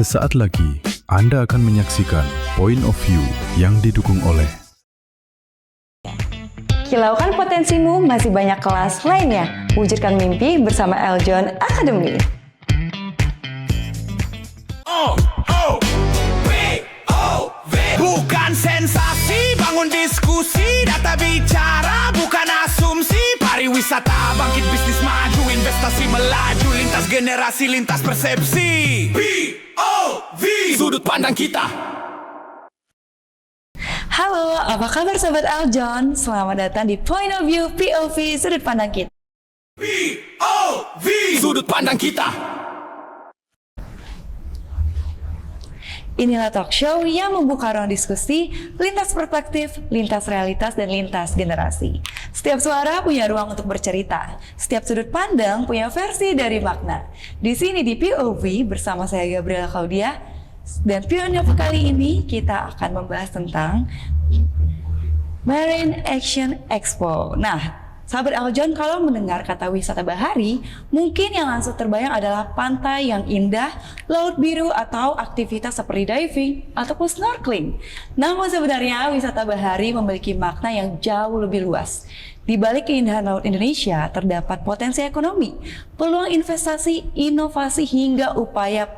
Sesaat lagi, Anda akan menyaksikan Point of View yang didukung oleh Kilaukan potensimu, masih banyak kelas lainnya. Wujudkan mimpi bersama Eljon Academy. Bukan sensasi, bangun diskusi, data bicara, bukan asumsi. Pariwisata, bangkit bisnis maju, investasi melaju, lintas generasi, lintas persepsi. POV, sudut pandang kita. Halo, apa kabar Sobat Eljon? Selamat datang di Point of View POV Sudut Pandang Kita. POV, sudut pandang kita. Inilah talk show yang membuka ruang diskusi, lintas perspektif, lintas realitas, dan lintas generasi. Setiap suara punya ruang untuk bercerita. Setiap sudut pandang punya versi dari makna. Di sini di POV bersama saya Gabriela Claudia, dan pionir kali ini kita akan membahas tentang Marine Action Expo. Nah, sahabat Eljon, kalau mendengar kata wisata bahari, mungkin yang langsung terbayang adalah pantai yang indah, laut biru, atau aktivitas seperti diving ataupun snorkeling. Namun sebenarnya wisata bahari memiliki makna yang jauh lebih luas. Di balik keindahan laut Indonesia terdapat potensi ekonomi, peluang investasi, inovasi, hingga upaya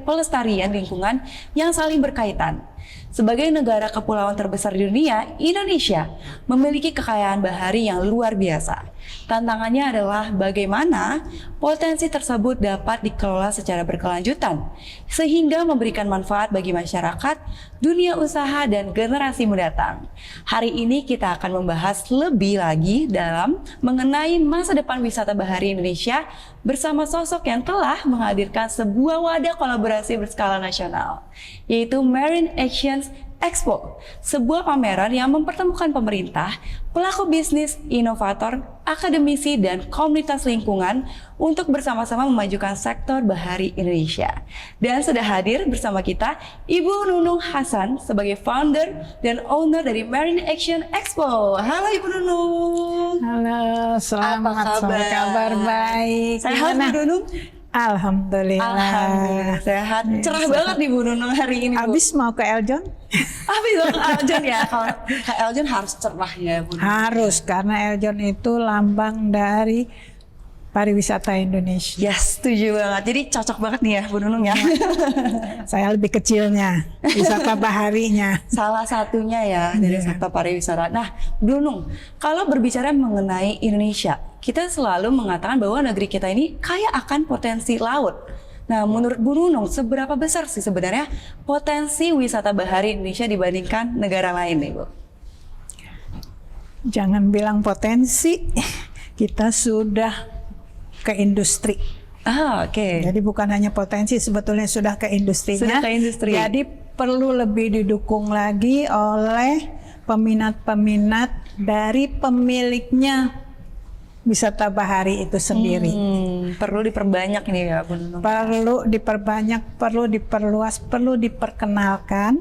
pelestarian lingkungan yang saling berkaitan. Sebagai negara kepulauan terbesar di dunia, Indonesia memiliki kekayaan bahari yang luar biasa. Tantangannya adalah bagaimana potensi tersebut dapat dikelola secara berkelanjutan, sehingga memberikan manfaat bagi masyarakat, dunia usaha, dan generasi mendatang. Hari ini kita akan membahas lebih lagi dalam mengenai masa depan wisata bahari Indonesia bersama sosok yang telah menghadirkan sebuah wadah kolaborasi berskala nasional, yaitu Marine Action Expo, sebuah pameran yang mempertemukan pemerintah, pelaku bisnis, inovator, akademisi, dan komunitas lingkungan untuk bersama-sama memajukan sektor bahari Indonesia. Dan sudah hadir bersama kita Ibu Nunung Hasan sebagai founder dan owner dari Marine Action Expo. Halo Ibu Nunung. Halo, selamat kabar baik. Sehat Bu Nunung? Alhamdulillah sehat. Cerah banget nih Bu Nunung hari ini, Bu. Abis mau ke Eljon? Habis mau ke Eljon ya. Kalau ke Eljon harus cerah ya, Bu Nunung. Harus, karena Eljon itu lambang dari pariwisata Indonesia. Yes, setuju banget. Jadi cocok banget nih ya Bu Nunung ya. Saya lebih kecilnya, wisata baharinya. Salah satunya ya dari sektor pariwisata. Nah, Bu Nunung, kalau berbicara mengenai Indonesia, kita selalu mengatakan bahwa negeri kita ini kaya akan potensi laut. Nah, menurut Bu Nunung, seberapa besar sih sebenarnya potensi wisata bahari Indonesia dibandingkan negara lain nih, Bu? Jangan bilang potensi, kita sudah ke industri. Oke. Jadi bukan hanya potensi, sebetulnya sudah ke industrinya. Sudah ke industri. Jadi perlu lebih didukung lagi oleh peminat-peminat dari pemiliknya wisata bahari itu sendiri. Perlu diperbanyak nih ya Bu Nunung. Perlu diperbanyak, perlu diperluas, perlu diperkenalkan,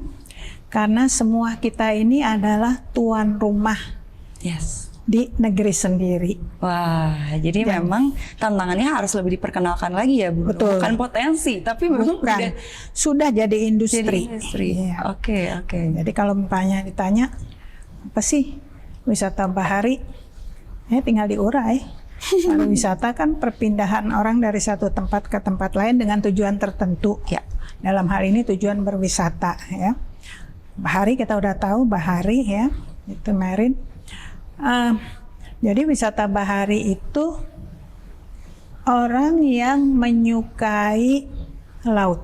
karena semua kita ini adalah tuan rumah di negeri sendiri. Wah, jadi memang tantangannya harus lebih diperkenalkan lagi ya Bu. Betul. Bukan potensi, tapi memang sudah jadi industri. Iya. Oke. Jadi kalau misalnya ditanya, apa sih wisata bahari? Tinggal diurai. Pariwisata kan perpindahan orang dari satu tempat ke tempat lain dengan tujuan tertentu. Ya. Dalam hal ini tujuan berwisata. Ya. Bahari kita udah tahu, bahari ya, itu marine. Jadi wisata bahari itu orang yang menyukai laut.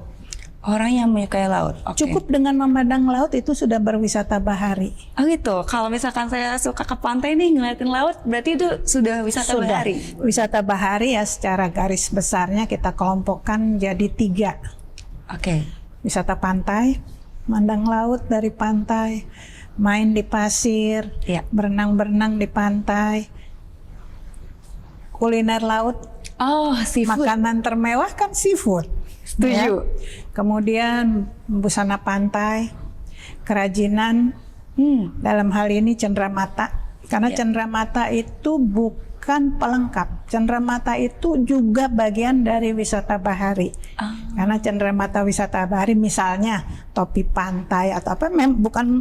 Orang yang menyukai laut. Okay. Cukup dengan memandang laut itu sudah berwisata bahari. Oh gitu. Kalau misalkan saya suka ke pantai nih ngeliatin laut, berarti itu sudah wisata bahari. Wisata bahari ya secara garis besarnya kita kelompokkan jadi 3. Oke. Wisata pantai, memandang laut dari pantai, main di pasir, berenang-berenang di pantai, kuliner laut. Oh, seafood. Makanan termewah kan seafood. Setuju. Ya. Kemudian busana pantai, kerajinan, dalam hal ini cenderamata. Karena cenderamata itu bukan bukan pelengkap. Cenderamata itu juga bagian dari wisata bahari. Karena cenderamata wisata bahari misalnya topi pantai atau apa,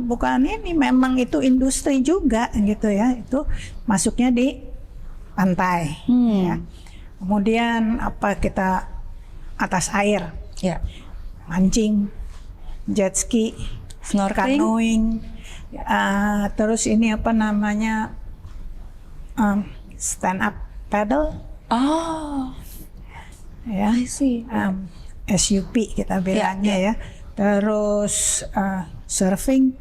bukan ini, memang itu industri juga gitu ya. Itu masuknya di pantai. Ya. Kemudian apa, kita atas air, Ya. mancing, jet ski, Snorkeling. canoeing, terus ini apa namanya, stand up paddle, Oh, ya, I see. SUP kita bilangnya ya. Terus surfing,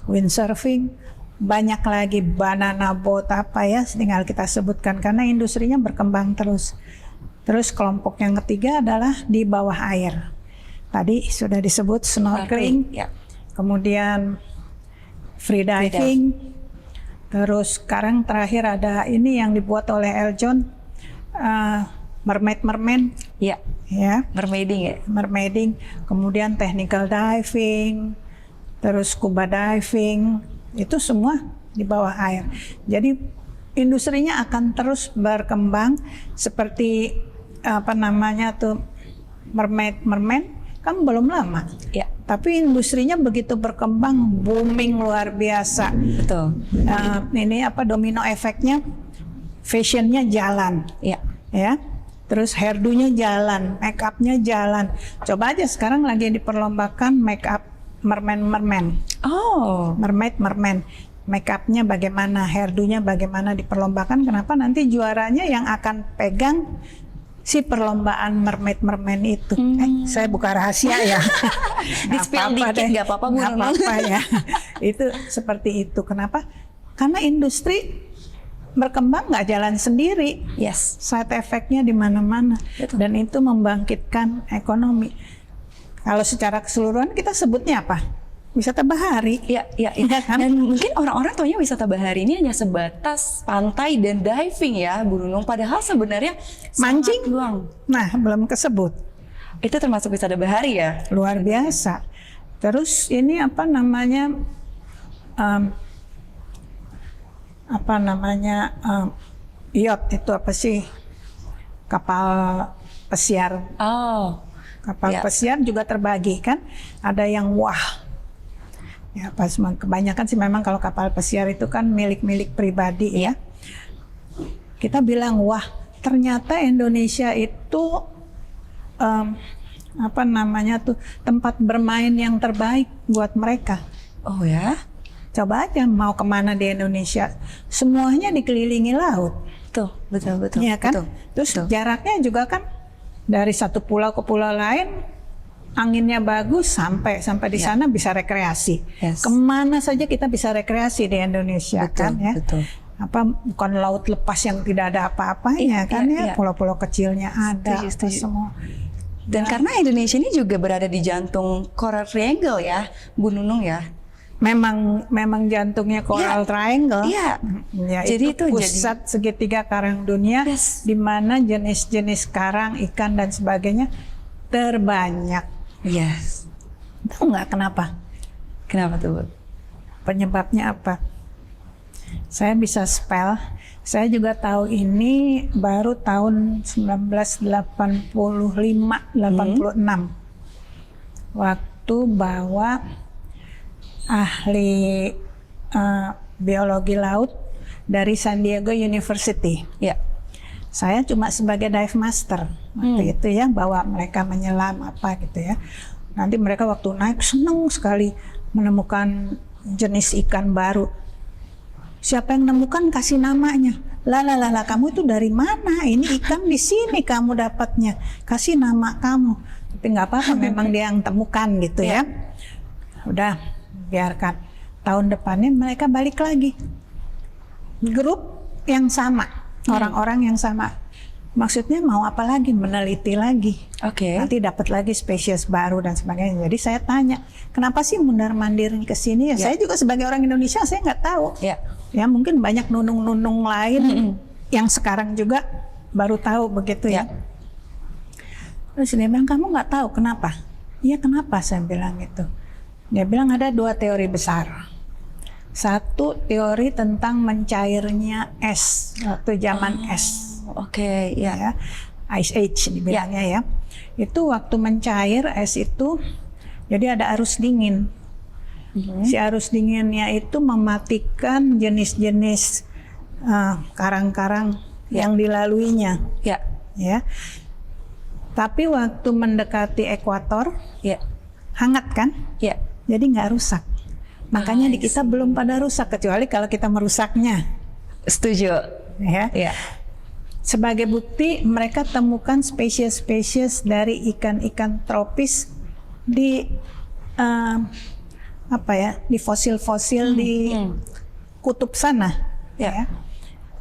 windsurfing, banyak lagi, banana boat apa ya, tinggal kita sebutkan karena industrinya berkembang terus. Terus kelompok yang ketiga adalah di bawah air. Tadi sudah disebut snorkeling, Ya. kemudian free diving, terus sekarang terakhir ada ini yang dibuat oleh Eljon, mermaid, Ya. ya, Mermaiding ya. mermaiding, kemudian technical diving, terus scuba diving, itu semua di bawah air. Jadi industrinya akan terus berkembang seperti apa namanya tuh, mermaid kan belum lama. Ya. Tapi industrinya begitu berkembang, booming luar biasa. Betul. Ini apa, domino efeknya, fashionnya jalan, Ya. ya. Terus hairdo-nya jalan, make up-nya jalan. Coba aja sekarang lagi diperlombakan make up merman. Oh. Mermaid. Make up-nya bagaimana, hairdo-nya bagaimana diperlombakan. Kenapa? Nanti juaranya yang akan pegang si perlombaan merman itu. Saya buka rahasia ya. Di-spill dikit, nggak apa-apa, Bu Nggak Nunung. apa-apa ya. Itu seperti itu. Kenapa? Karena industri berkembang nggak jalan sendiri. Yes. Side effect-nya di mana-mana. Betul. Dan itu membangkitkan ekonomi. Kalau secara keseluruhan kita sebutnya apa? Wisata bahari. Ya. Iya kan? Dan mungkin orang-orang taunya wisata bahari ini hanya sebatas pantai dan diving ya, Bu Nunung. Padahal sebenarnya Mancing? sangat luang. Nah, belum kesebut. Itu termasuk wisata bahari ya? Luar biasa. Terus ini apa namanya, yacht itu apa sih? Kapal pesiar. Oh. Kapal Ya. pesiar juga terbagi kan. Ada yang wah. Ya, pas kebanyakan sih memang kalau kapal pesiar itu kan milik pribadi ya. Kita bilang wah, ternyata Indonesia itu apa namanya tuh, tempat bermain yang terbaik buat mereka. Oh ya? Coba aja mau kemana di Indonesia, semuanya dikelilingi laut, Betul. ya kan? Betul. Terus Betul. jaraknya juga kan dari satu pulau ke pulau lain, anginnya bagus, sampai di Ya. sana bisa rekreasi. Yes. Kemana saja kita bisa rekreasi di Indonesia, Betul, kan ya? betul. Apa bukan laut lepas yang tidak ada apa-apanya, Iya, kan iya, ya? iya. Pulau-pulau kecilnya ada, apa Setuju. semua. Dan karena Indonesia ini juga berada di jantung Coral Triangle ya, Bu Nunung ya. Memang jantungnya Coral Iya. Triangle. Iya. Ya, Jadi itu pusat segitiga karang dunia, Yes. di mana jenis-jenis karang, ikan dan sebagainya terbanyak. Yes. Tahu nggak kenapa? Kenapa tuh, Bu? Penyebabnya apa? Saya bisa spell. Saya juga tahu ini baru tahun 1985-86. Waktu bawa ahli biologi laut dari San Diego University. Ya. Saya cuma sebagai dive master waktu itu ya, bawa mereka menyelam apa gitu ya. Nanti mereka waktu naik senang sekali menemukan jenis ikan baru. Siapa yang nemukan kasih namanya. Lah, kamu itu dari mana? Ini ikan di sini kamu dapatnya. Kasih nama kamu. Tapi nggak apa-apa, memang dia yang temukan gitu ya. Udah, biarkan. Tahun depannya mereka balik lagi. Grup yang sama, orang-orang yang sama. Maksudnya mau apa lagi? Meneliti lagi. Oke. Nanti dapat lagi spesies baru dan sebagainya. Jadi saya tanya, kenapa sih mundar-mandir ke sini? Ya, saya juga sebagai orang Indonesia, saya nggak tahu. Ya. Ya mungkin banyak nunung-nunung lain yang sekarang juga baru tahu begitu ya. Terus dia bilang, kamu nggak tahu kenapa? Iya, kenapa? Saya bilang gitu. Dia bilang ada 2 teori besar. satu teori tentang mencairnya es waktu zaman es. Oke, ya. Ya, Ice Age dibilangnya ya. Itu waktu mencair es itu, jadi ada arus dingin. Si arus dinginnya itu mematikan jenis-jenis karang-karang yang dilaluinya. Ya. Ya. Tapi waktu mendekati ekuator, Ya. hangat kan? Ya. Jadi nggak rusak. Makanya I di kita belum pada rusak, kecuali kalau kita merusaknya. Setuju. Ya. Ya. Sebagai bukti, mereka temukan spesies-spesies dari ikan-ikan tropis di di fosil-fosil di kutub sana. Ya.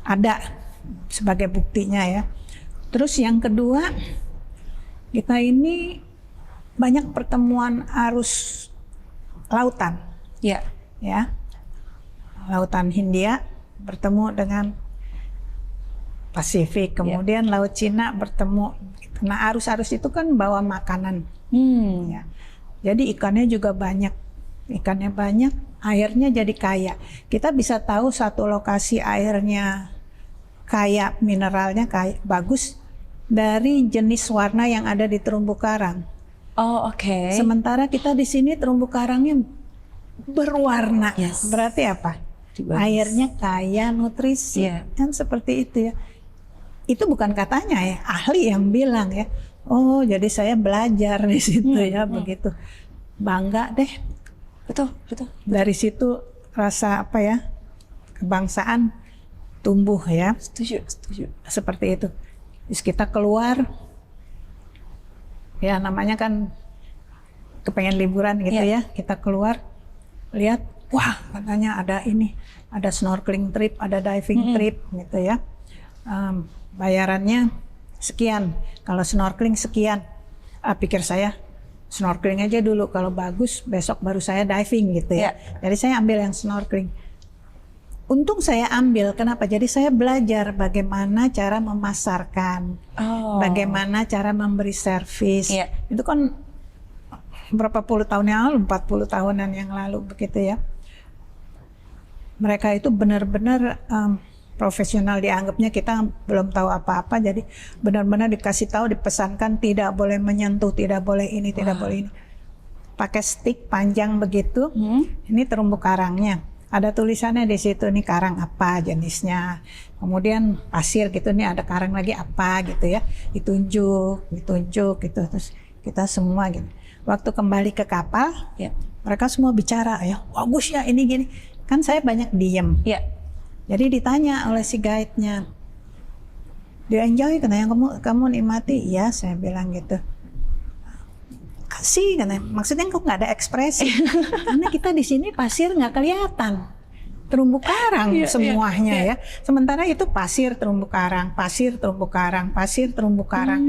Ada sebagai buktinya ya. Terus yang kedua, kita ini banyak pertemuan arus lautan. Ya. Ya, Lautan Hindia bertemu dengan Pasifik, kemudian Laut Cina bertemu. Nah, arus-arus itu kan bawa makanan. Ya. Jadi ikannya juga banyak. Ikannya banyak, airnya jadi kaya. Kita bisa tahu satu lokasi airnya kaya, mineralnya kaya, bagus dari jenis warna yang ada di terumbu karang. Oh, oke. Sementara kita di sini terumbu karangnya berwarna. Yes. Berarti apa? Bagus. Airnya kaya nutrisi. Iya. Kan seperti itu ya. Itu bukan katanya ya, ahli yang bilang ya. Oh, jadi saya belajar di situ ya, begitu. Bangga deh. Betul. Dari situ rasa kebangsaan tumbuh ya. Setuju. Seperti itu. Terus kita keluar, ya namanya kan kepengen liburan gitu ya. Kita keluar, lihat, wah katanya ada ini, ada snorkeling trip, ada diving trip gitu ya. Bayarannya sekian, kalau snorkeling sekian. Pikir saya, snorkeling aja dulu, kalau bagus besok baru saya diving gitu ya. Jadi saya ambil yang snorkeling. Untung saya ambil, kenapa? Jadi saya belajar bagaimana cara memasarkan, bagaimana cara memberi servis. Itu kan berapa puluh tahun yang lalu, 40 tahunan yang lalu begitu ya. Mereka itu benar-benar profesional, dianggapnya kita belum tahu apa-apa, jadi benar-benar dikasih tahu, dipesankan tidak boleh menyentuh, tidak boleh ini, tidak boleh ini. Pakai stick panjang begitu, ini terumbu karangnya. Ada tulisannya di situ, nih karang apa jenisnya. Kemudian pasir gitu, nih ada karang lagi apa gitu ya. Ditunjuk gitu. Terus kita semua gitu. Waktu kembali ke kapal, mereka semua bicara ya, bagus ya ini gini. Kan saya banyak diem. Jadi ditanya oleh si guide-nya, "Do you enjoy?" Katanya, kamu nikmati? Iya, saya bilang gitu. Kasih, katanya. Maksudnya kok nggak ada ekspresi? Karena kita di sini pasir nggak kelihatan. Terumbu karang semuanya ya. Sementara itu pasir, terumbu karang, pasir, terumbu karang, pasir, terumbu karang.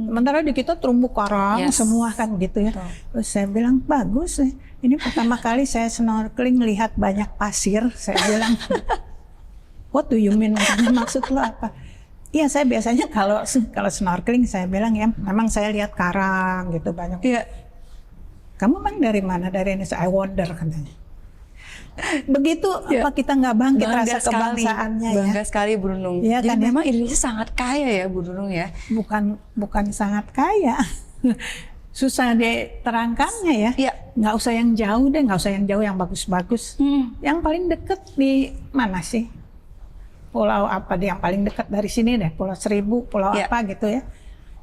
Sementara di kita terumbu karang semua kan gitu ya. Terus saya bilang, bagus. Ini pertama kali saya snorkeling lihat banyak pasir. Saya bilang, what do you mean? Maksud lo apa? Iya, saya biasanya kalau snorkeling saya bilang ya, memang saya lihat karang gitu banyak. Kamu memang dari mana? Dari Indonesia. I wonder katanya. Begitu apa kita nggak bangkit rasa kebangsaannya ya? Bangga sekali Bu Nunung. Ya, jadi kan, memang Indonesia sangat kaya ya Bu Nunung ya. Bukan sangat kaya. Susah diterangkannya ya. Nggak usah yang jauh deh, nggak usah yang jauh, yang bagus-bagus. Yang paling deket di mana sih? Pulau apa deh yang paling dekat dari sini deh? Pulau Seribu, pulau apa gitu ya?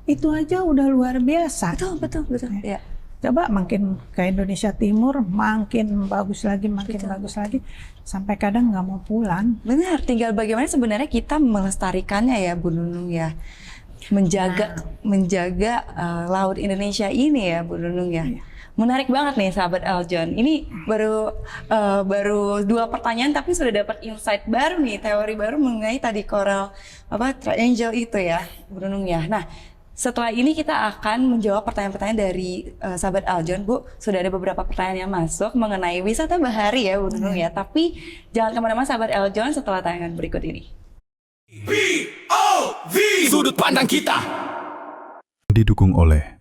Itu aja udah luar biasa. Betul. Ya. Coba makin ke Indonesia Timur, makin bagus lagi, bagus lagi, sampai kadang nggak mau pulang. Benar, tinggal bagaimana sebenarnya kita melestarikannya ya Bu Nunung ya. Menjaga laut Indonesia ini ya Bu Nunung ya. Menarik banget nih sahabat Aljon. Ini baru 2 pertanyaan tapi sudah dapat insight baru nih, teori baru mengenai tadi coral triangle itu ya Bu Nunung ya. Nah, setelah ini kita akan menjawab pertanyaan-pertanyaan dari sahabat Aljon, Bu. Sudah ada beberapa pertanyaan yang masuk mengenai wisata bahari ya Bu Nunung ya. Tapi jangan kemana-mana sahabat Aljon setelah tayangan berikut ini. POV Sudut Pandang Kita Didukung oleh